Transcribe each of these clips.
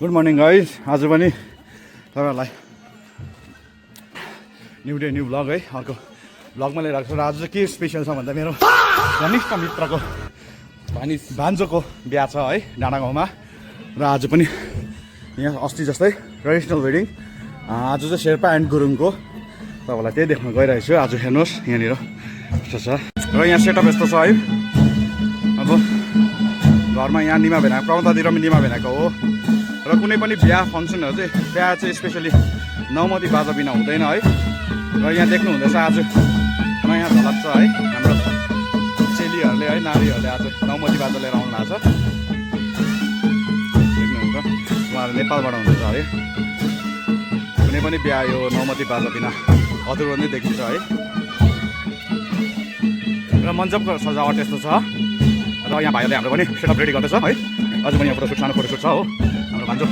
Good morning guys. आज पनि तपाईँहरूलाई न्यू डे न्यू भ्लग है, अर्को भ्लगमा लिइरहेको छु। र आज चाहिँ के स्पेसल छ भन्दा मेरो घनिष्ठ मित्रको भान्जोको बिहा छ है डाँडा गाउँमा। र आज पनि यहाँ अस्ति जस्तै ट्रेडिसनल वेडिङ, आज चाहिँ शेर्पा एन्ड गुरुङको। तपाईँलाई त्यही देख्न गइरहेको छु। आज हेर्नुहोस् यहाँनिर यस्तो छ। र यहाँ सेटअप यस्तो छ है। अब घरमा यहाँ निमा भेना प्रबन्धतिर पनि निमा भेनाको हो। र कुनै पनि बिहा फङ्सनहरू चाहिँ बिहा चाहिँ स्पेसली नौमती बाजा बिना हुँदैन है। र यहाँ देख्नु हुँदैछ आज नयाँ झलक छ है। हाम्रो चेलीहरूले है, नारीहरूले आज नौमती बाजा लिएर आउनु भएको छ। देख्नुहुन्छ उहाँहरू नेपालबाट हुनुहुन्छ है। कुनै पनि बिहा यो नौमती बाजा बिना अधुरो नै देखिन्छ है। र मञ्चपको सजावट यस्तो छ। र यहाँ भाइहरूले हाम्रो पनि सेटअप रेडी गर्दैछ है। अझ पनि यहाँ फोटोसुट, सानो फोटोसुट छ हो। हाम्रो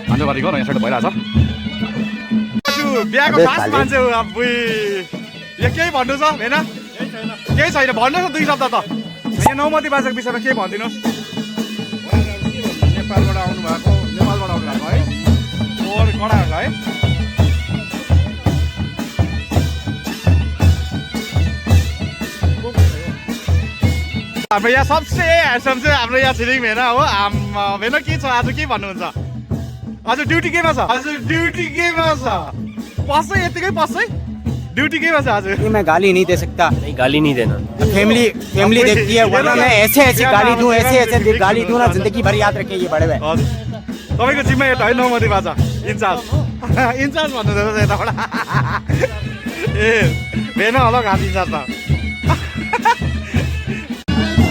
भान्जोबारीको र यहाँ सेटअप भइरहेछ। बिहाको खास मान्छे हो अबुई। यहाँ केही भन्नु छ होइन? केही छैन, भन्नुहोस् न दुई शब्द त। यहाँ नौमती बाजाको विषयमा केही भनिदिनुहोस्। नेपालबाट आउनु भएको है, फोहोर कडाहरूलाई है। हाम्रो यहाँ सबसे ह्यान्डसम चाहिँ हाम्रो यहाँ छिरिङ भेना हो। आम्मा भेना के छ आज, के भन्नुहुन्छ? आज ड्युटी केमा छ? पस्छ यतिकै पस्छ है। ड्यूटी के वजह आज? मैं गाली नहीं दे सकता। नहीं, गाली नहीं देना। फैमिली देखती है, वरना मैं ऐसे गाली दूं, ऐसे गाली दूं ना, जिंदगी भर याद रखें ये बड़े भाई। तपाईँको जिम्मा यता है नौमती बाजा इन्चार्ज भन्नुहुँदैछ यताबाट। ए भेन होला घाँस इन्चार्ज त।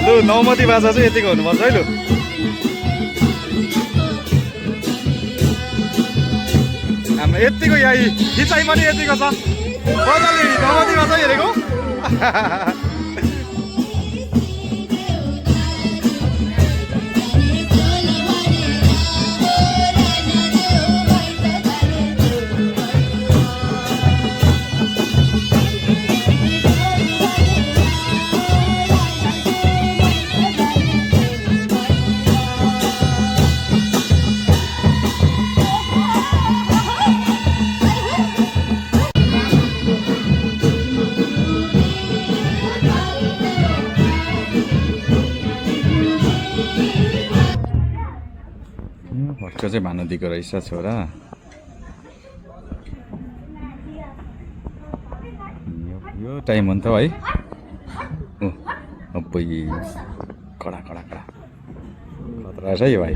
लु नौमती बाजा चाहिँ यतिको हुनुपर्छ है। लु हाम्रो यतिको यहाँ खिचाइ पनि यतिको छ। बजाले नौमती बाजा हेरेको। भट्ट चाहिँ भानुदीको रहेछ छोरा। यो टाइम हो नि त है। अबै कडा कडा कडा खतरा छ यो भाइ।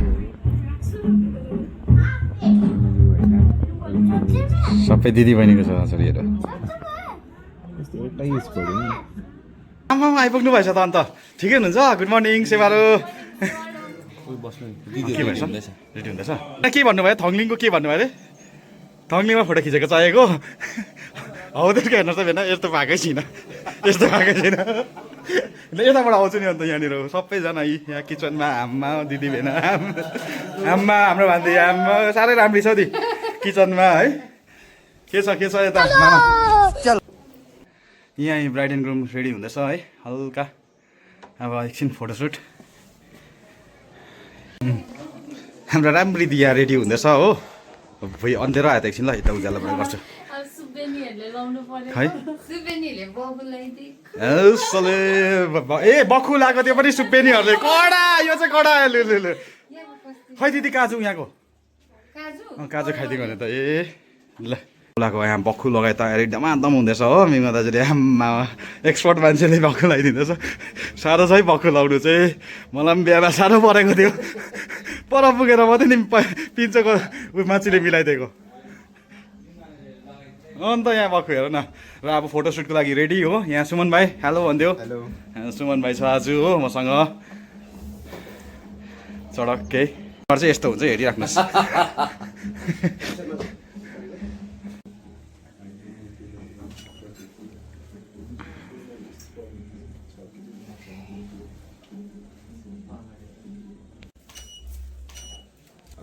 सबै दिदी बहिनीको छोराछोरीहरू आमा आइपुग्नु भएछ त अन्त। ठिकै हुनुहुन्छ? गुड मर्निङ सेवारो। के भएछ? रेडी हुँदैछ? के भन्नुभयो? थङलिङको के भन्नुभयो अरे? थङलिङमा फोटो खिचेको चाहिएको हौ। त्यसको हेर्नुहोस् त भेना, यस्तो भएकै छैन, यस्तो भएकै छैन। यताबाट आउँछु नि अन्त। यहाँनिर सबैजना यहाँ किचनमा आम्मा दिदी भेना आम्मा हाम्रो भान्दी आम्मा साह्रै राम्री छ दि किचनमा है। के छ यता यहाँ ब्राइड एन्ड ग्रुम रेडी हुँदैछ है हल्का। अब एकछिन फोटोसुट। हाम्रो राम्री दिया रेडी हुँदैछ हो। भइ अन्धेरो आयो त एकछिन ल, यता उज्यालो गर्छु है। ए बखु लगाएको त्यो पनि सुब्बेनीहरूले कडा। यो चाहिँ कडा। लु लु लु खै दिदी काजु यहाँको काजु खाइदिएको भने त। ए ल लाको यहाँ बक्खु लगाए तयारी डमादम हुँदैछ हो। मिमा दाजुले आम्मा एक्सपर्ट मान्छेले बक्खु लगाइदिँदैछ। साह्रो छ है बक्खु लाउनु चाहिँ। मलाई पनि बिहामा साह्रो परेको थियो। पर पुगेर मात्रै नि पिन्छको मान्छेले मिलाइदिएको। अन्त यहाँ बक्खु हेर न। र अब फोटोसुटको लागि रेडी हो। यहाँ सुमन भाइ हेलो भनिदियो। सुमन भाइ छ आज हो मसँग। चडक्कै चाहिँ यस्तो हुन्छ हेरिराख्नुहोस्।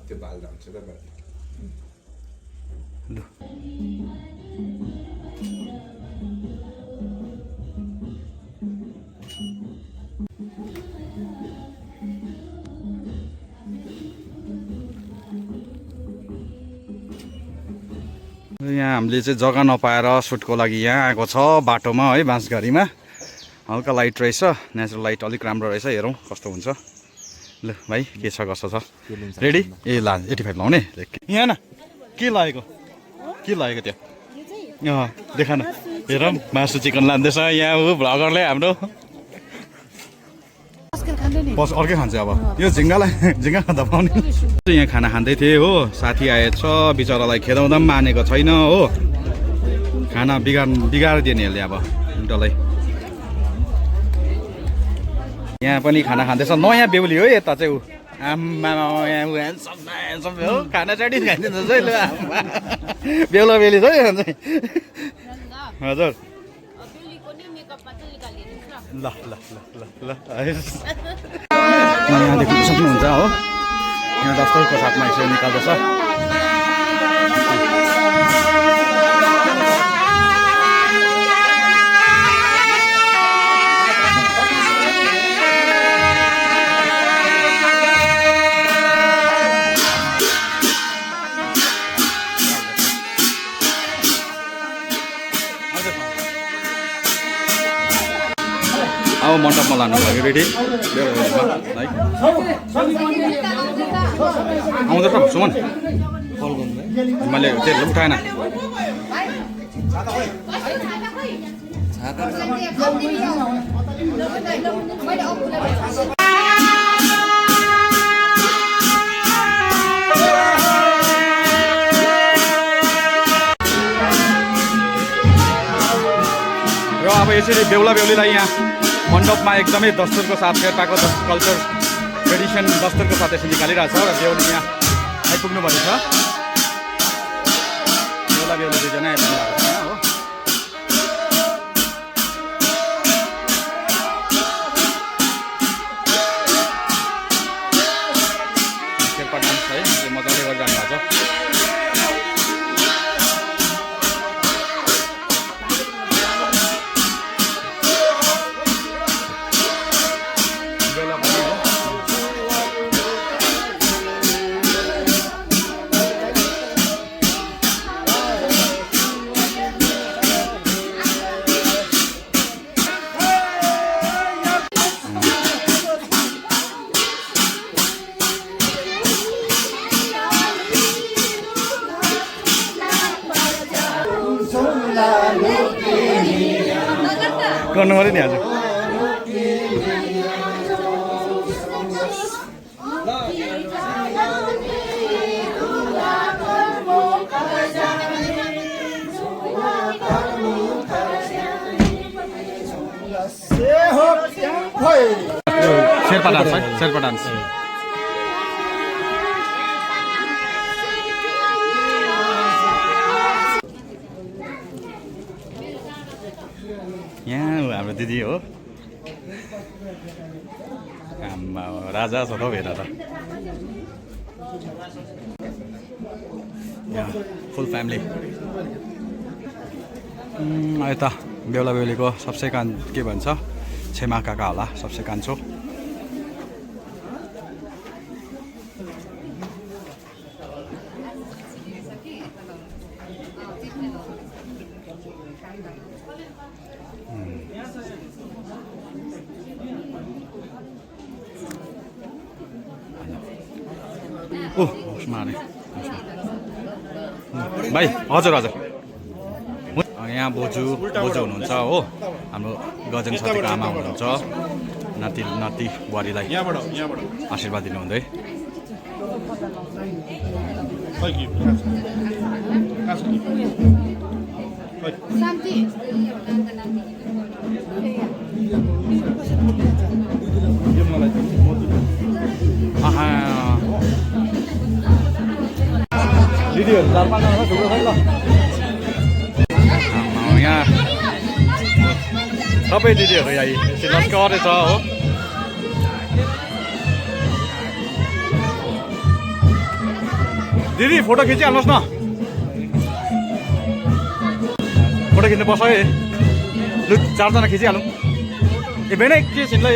त्यो बाल जान्छ त बाल। लु यहाँ हामीले चाहिँ जग्गा नपाएर सुटको लागि यहाँ आएको छ बाटोमा है बाँसघारीमा हल्का लाइट रहेछ नेचुरल लाइट अलिक राम्रो रहेछ हेरौँ कस्तो हुन्छ ल भाइ के छ कस्तो छ रेडी ए ला 85 लाउने यहाँ न के लागेको त्यहाँ देखा न हेरौँ मासु चिकन लाँदैछ यहाँ हो भ्लगरले हाम्रो बस अर्कै खान्छ अब यो झिङ्गा खाँदा पाउने यहाँ खाना खाँदै थिएँ हो साथी आएछ बिचरालाई खेदाउँदा पनि मानेको छैन हो खाना बिगारिदियो नि यसले अब डल्लै यहाँ पनि खाना खाँदैछ नयाँ बेहुली हो यता चाहिँ ऊ आम्मा हो खाना चाँडी खाइदिन्छ है ल बेहुला बेहुली छ हजुर ल यहाँ देख्नु सक्नुहुन्छ हो यहाँ दस्तरको साथमा यसरी निकाल्दैछ अब मण्डपमा लानु लागि रेडी है आउँदैछ सुमन मैले त्यो उठाएन र अब यसरी बेहुला बेहुलीलाई यहाँ मण्डपमा एकदमै दस्तुरको साथ शेर्पाको कल्चर ट्रेडिसन दस्तुरको साथ यसरी निकालिरहेछ र बेहुली यहाँ आइपुग्नु भएको छ बेहुला बेहुली दुईजना आइपुग्नु भएको छ हो शेर्पा डान्स है मजाले गरिरहनु भएको छ गर्नु पऱ्यो नि आज शेर्पा डान्स है शेर्पा डान्स यहाँ हाम्रो दिदी हो आम्मा राजा छ त हेर त यहाँ फुल फ्यामिली यता बेहुला बेहुलीको सबसे के भन्छ छेमा काका होला सबसे कान्छो भाइ हजुर हजुर यहाँ बोजू हुनुहुन्छ हो हाम्रो गजेन साथीको आमा हुनुहुन्छ नाति बुहारीलाई आशीर्वाद दिनुहुँदै दिदीहरू 4-5 जना थुप्रो छ ल यहाँ सबै दिदीहरू यहाँ लस्करै छ हो दिदी फोटो खिचिहाल्नुहोस् न फोटो खिच्नु पर्छ है लु 4 जना खिचिहालौँ ए बेनै के छिन् ल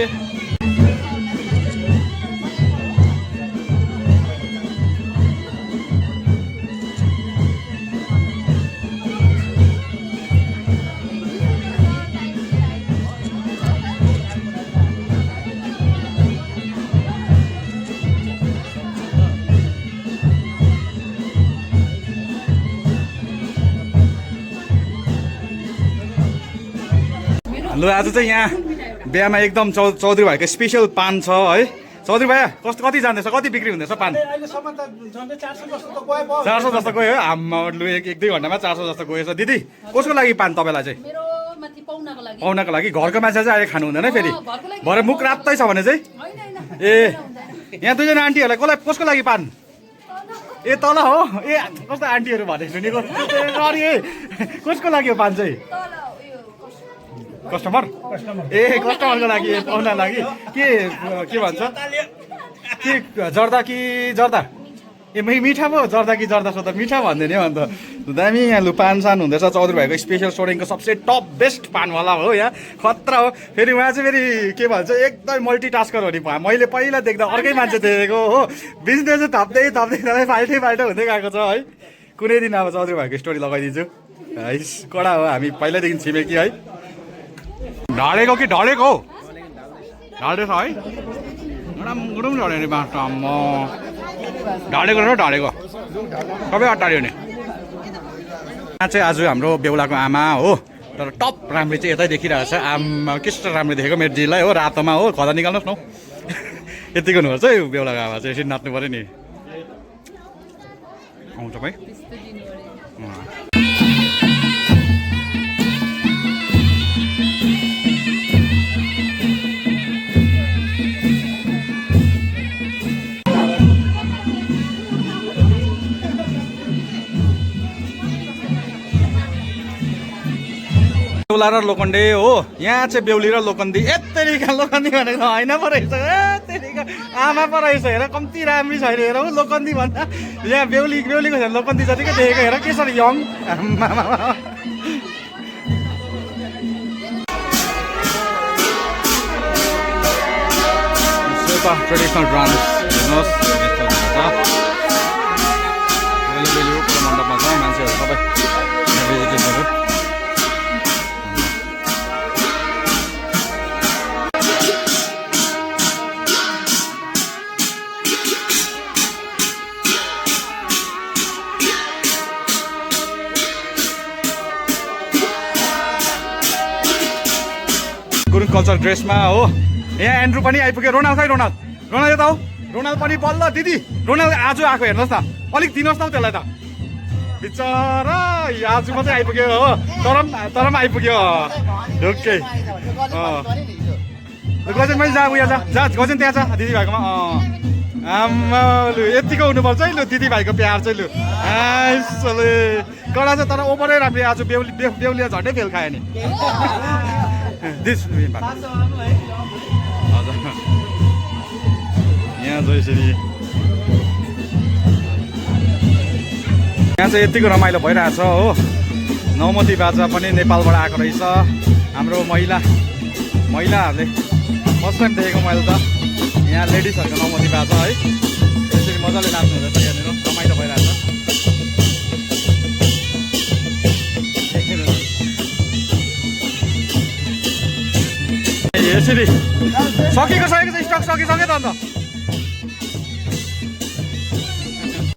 लु आज चाहिँ यहाँ बिहामा एकदम चौधरी भाइको स्पेसल पान छ है। चौधरी भाइ कस्तो कति जाँदैछ, कति बिक्री हुँदैछ पान? 400 जस्तो गयो है। आम्मा लु 1-2 घन्टामा 400 जस्तो गएछ। दिदी कसको लागि पान तपाईँलाई चाहिँ? पाहुनाको लागि। घरको मान्छे चाहिँ अहिले खानु हुँदैन फेरि भरे मुख रातै छ भने चाहिँ? ए यहाँ दुईजना आन्टीहरूलाई कसको लागि पान? ए तल हो। ए कस्तो आन्टीहरू भने सुनेको सरी है। कसको लागि हो पान चाहिँ? कस्टमर ए कस्टमरको लागि पाहुनाको लागि के भन्छ के जर्दा कि जर्दा ए मिठा पो जर्दा कि जर्दा सोद्धा मिठा भन्दै नि अन्त दामी यहाँ लु पान सान हुँदैछ। चौधरी भाइको स्पेसल सोरेङको सबसे टप बेस्ट पानवाला हो यहाँ खतरा हो। फेरि उहाँ चाहिँ फेरि के भन्छ एकदमै मल्टिटास्कर हो नि। मैले पहिला देख्दा अर्कै मान्छे देखेको हो। बिजनेस चाहिँ थप्दै फाल्टै हुँदै गएको छ है। कुनै दिन अब चौधरी भाइको स्टोरी लगाइदिन्छु है। कडा हो हामी पहिल्यैदेखि छिमेकी है। ढालेको कि ढलेको हो? ढालेको है गुडुङ ढल्यो नि बाँस म ढालेको र ढालेको सबै अटाड्यो नि। यहाँ चाहिँ आज हाम्रो बेहुलाको आमा हो तर टप राम्रो चाहिँ यतै देखिरहेको छ। आमा कस्तो राम्रो देखेको मेरो जिल्लाई हो रातोमा हो। खदा निकाल्नुहोस् न यति गर्नुपर्छ है। बेहुलाको आमा चाहिँ यसरी नाच्नु पऱ्यो नि। आउँछ भाइ बेहुला र लोखण्डे हो। यहाँ चाहिँ बेहुली र लोखण्डी यत्तरीका लोखण्डी भनेको होइन पो रहेछ। यत्तरीका आमा पो रहेछ हेर कम्ती राम्री छैन हेर हो लोखण्डी भन्दा। यहाँ बेहुलीको छ लोखण्डी जतिकै देखेको हेर कसरी यङ ट्रेडिसनल डान्स हेर्नुहोस् मण्डपमा छ मान्छेहरू सबै भिजिटर्सहरू। गुरुङ कल्चर ड्रेसमा हो। यहाँ एन्ड्रु पनि आइपुग्यो। रोनाल्ड खै रोनाल्ड यता हो। रोनाल्ड पनि बल्ल दिदी रोनाल्ड आज आएको हेर्नुहोस् न अलिक दिनुहोस् न हौ त्यसलाई त बिचरा आज मात्रै आइपुग्यो हो। तर पनि आइपुग्यो ढुक्कै। गजेन पनि जा उयो जा गजेन त्यहाँ छ दिदी भाइकोमा। आम्मा लु यतिको हुनुपर्छ है लु दिदी भाइको प्यार चाहिँ लु आइसले कडा छ तर ओभरै राम्रो। आज बेहुलिया झन्डै फेल खायो नि। यहाँ चाहिँ यसरी यहाँ चाहिँ यतिको रमाइलो भइरहेछ हो। नौमती बाजा पनि नेपालबाट आएको रहेछ। हाम्रो महिलाहरूले फर्स्ट टाइम देखेको मैले त यहाँ लेडिजहरूको नौमती बाजा है। यसरी मजाले नाच्नु हुँदैछ यहाँनिर रमाइलो भइरहेछ। यसरी सकेको स्टक सकिसक्यो त अन्त।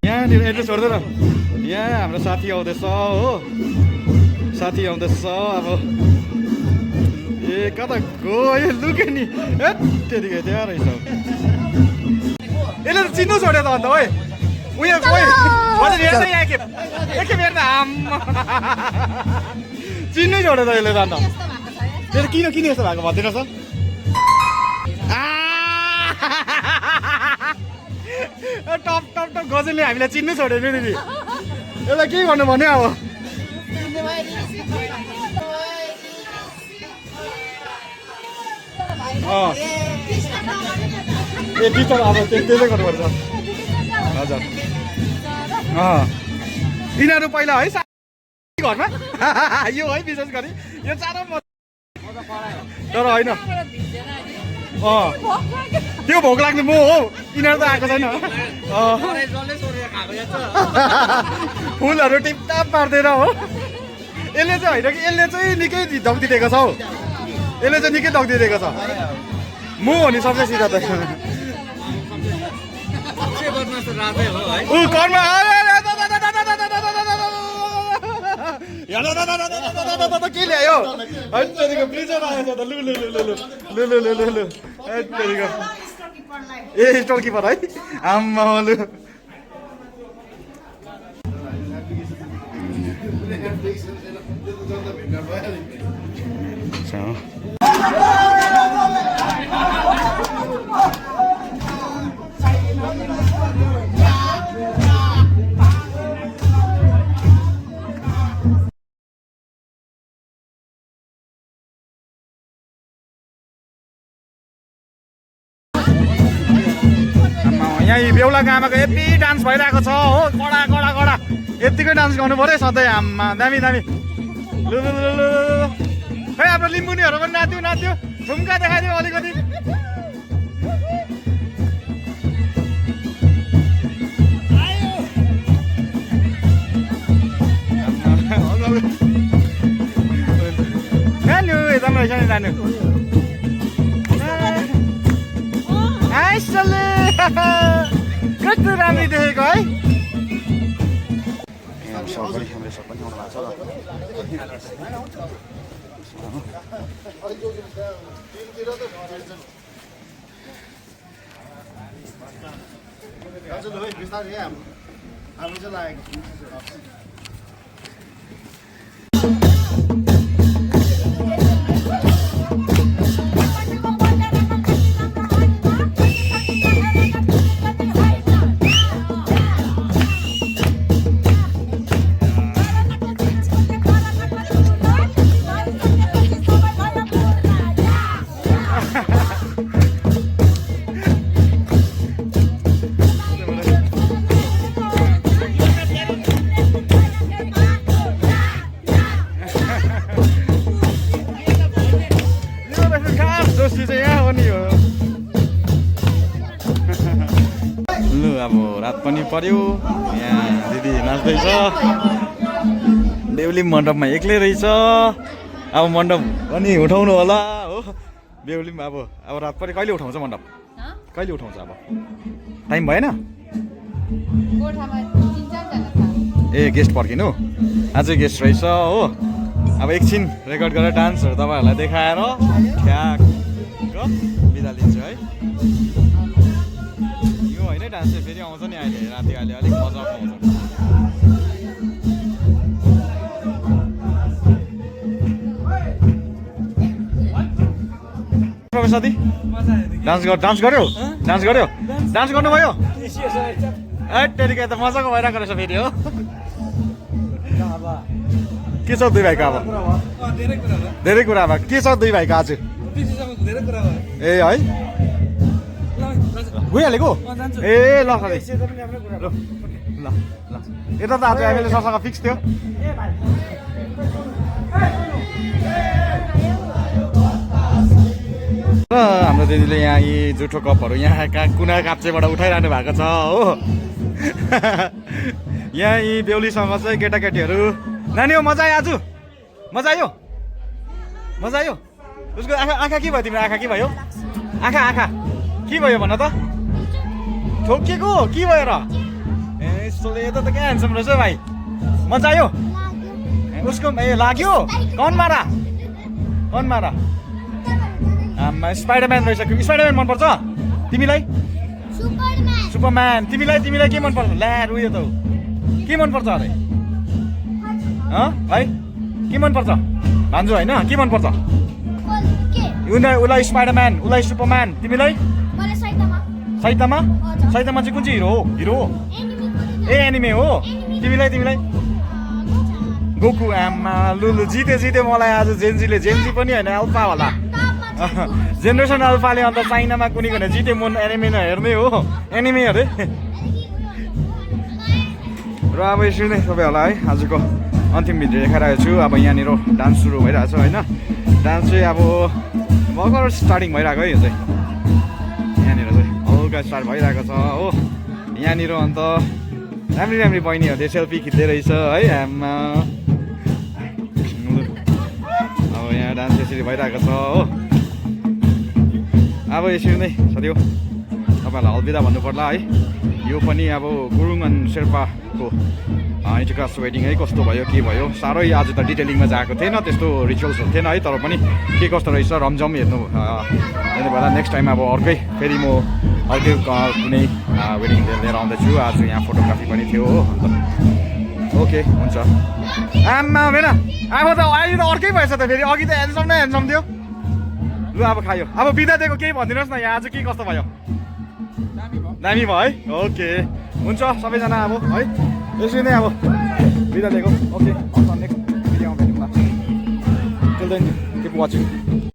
यहाँनिर एड्रेस छोड्दैन। यहाँ हाम्रो साथी आउँदैछ हो। साथी आउँदैछ अब ए कता गयो लुक्यो नि त्यतिकै त्यहाँ रहेछ। यसले त चिन्नु छोड्यो त अन्त ओइ उयो हेर्दै एकखेप हेर्दा आम्मा चिन्नै छोड्यो त यसले त अन्त। त्यो किन यस्तो भएको भनिदिनुहोस् त। टप गजलले हामीलाई चिन्नु छोड्यो नि दिदी। यसलाई के गर्नु भन्यो अब? ए टिचर अब त्यसै गर्नुपर्छ हजुर। यिनीहरू पहिला है घरमा यो है विशेष गरी यो चारो तर होइन त्यो भोक लाग्ने म हो। यिनीहरू त आएको छैन। फुलहरू टिपटाप पार्दैन हो। यसले चाहिँ होइन कि यसले चाहिँ निकै धक्ती दिएको छ हौ। यसले चाहिँ निकै धक्ती दिएको छ। म हो नि सबसे सिधा त ऊ घरमा के ल्यायो ब्रिजर आएछ त लु लु लु लु लु लु लु लु लु ए स्टोर किपर है आम्मा लु यहाँ बेहुलाको आमाको यति डान्स भइरहेको छ हो कडा कडा कडा यतिकै डान्स गर्नु पऱ्यो सधैँ आम्मा दामी दामी लु लु लु लु खै हाम्रो लिम्बुनीहरू पनि नाच्यो नाच्यो झुम्का देखाइदियो अलिकति जानु यता पनि रहेछ नि जानु कस्तो राम्रो देखेको है अब रात पनि पर्यो यहाँ दिदी नाच्दैछ बेहुली मण्डपमा एक्लै रहेछ अब मण्डप पनि उठाउनु होला हो बेहुली पनि अब रात पऱ्यो कहिले उठाउँछ मण्डप कहिले उठाउँछ अब टाइम भएन ए गेस्ट पर्खिनु आजै गेस्ट रहेछ हो अब एकछिन रेकर्ड गरेर डान्सहरू तपाईँहरूलाई देखाएर ठ्याक्क बिदा लिन्छु है होइन डान्स चाहिँ फेरि आउँछ नि अहिले राति अहिले अलिक मजा पाउँछ साथी डान्स गर्यो डान्स गर्नुभयो त मजाको भइरहेको रहेछ फेरि हो के छ दुई भाइको अब धेरै कुरा अब के छ दुई भाइको आज ए है गइहालेको ए ल ल यता त आज हामीले सरसँग फिक्स थियो र हाम्रो दिदीले यहाँ यी जुठो कपहरू यहाँ कुना काप्चेबाट उठाइरहनु भएको छ हो यहाँ यी बेहुलीसँग चाहिँ केटाकेटीहरू नानी हो मजा आयो आज मजा आयो उसको आँखा के भयो तिम्रो आँखा के भयो आँखा के भयो भन त ठोकिएको के भयो र ए यस्तोले यता त क्या ह्यान्डसम रहेछ भाइ मजा आयो उसको ए लाग्यो कन मारा आमा स्पाइडरम्यान रहेछ स्पाइडरम्यान मनपर्छ तिमीलाई सुपरम्यान तिमीलाई के मनपर्छ ल्याएर उयो त के मनपर्छ अरे है के मनपर्छ भान्जु होइन के मनपर्छ उसलाई स्पाइडरम्यान उसलाई सुपरम्यान तिमीलाई साइतामा चाहिँ कुन चाहिँ हिरो हो ए एनिमे हो तिमीलाई गोकु आमा लुलु जिते मलाई आज जेन्जी पनि होइन अल्फा होला जेनेरेसन अल्फाले अन्त चाइनामा कुनै जिते मन एनिमे हेर्ने हो एनिमे अरे र अब यसरी नै तपाईँहरूलाई है आजको अन्तिम भिडियो देखाइरहेको छु अब यहाँनिर डान्स सुरु भइरहेको छ होइन डान्स चाहिँ अब भर्खर स्टार्टिङ भइरहेको है यो चाहिँ यहाँनिर चाहिँ हल्का स्टार्ट भइरहेको छ हो यहाँनिर अन्त राम्री बहिनीहरूले सेल्फी खिच्दै रहेछ है आमा अब यहाँ डान्स यसरी भइरहेको छ हो अब यसरी नै साथी हो तपाईँहरूलाई अलविदा भन्नु पर्ला है। यो पनि अब गुरुङ एन्ड शेर्पाको इन्टरकास्ट वेडिङ है, कस्तो भयो के भयो साह्रै आज त डिटेलिङमा जाएको थिएन, त्यस्तो रिचुअल्सहरू थिएन है। तर पनि के कस्तो रहेछ रमझम हेर्नु बेला नेक्स्ट टाइम अब अर्कै फेरि म अर्कै कुनै वेडिङ लिएर आउँदैछु। आज यहाँ फोटोग्राफी पनि थियो हो, अन्त ओके हुन्छ। आम्मा होइन अब त अहिले त अर्कै भएछ त फेरि, अघि त ह्यान्डसम नै ह्यान्डसम थियो। लु अब खायो, अब बिदा दिएको केही भनिदिनुहोस् न, यहाँ आज के कस्तो भयो? दामी भयो है, ओके हुन्छ सबैजना अब है, यसरी नै अब बिदा दिएको। ओके नेक्स्ट भिडियोमा भेटौँला। Till then keep watching.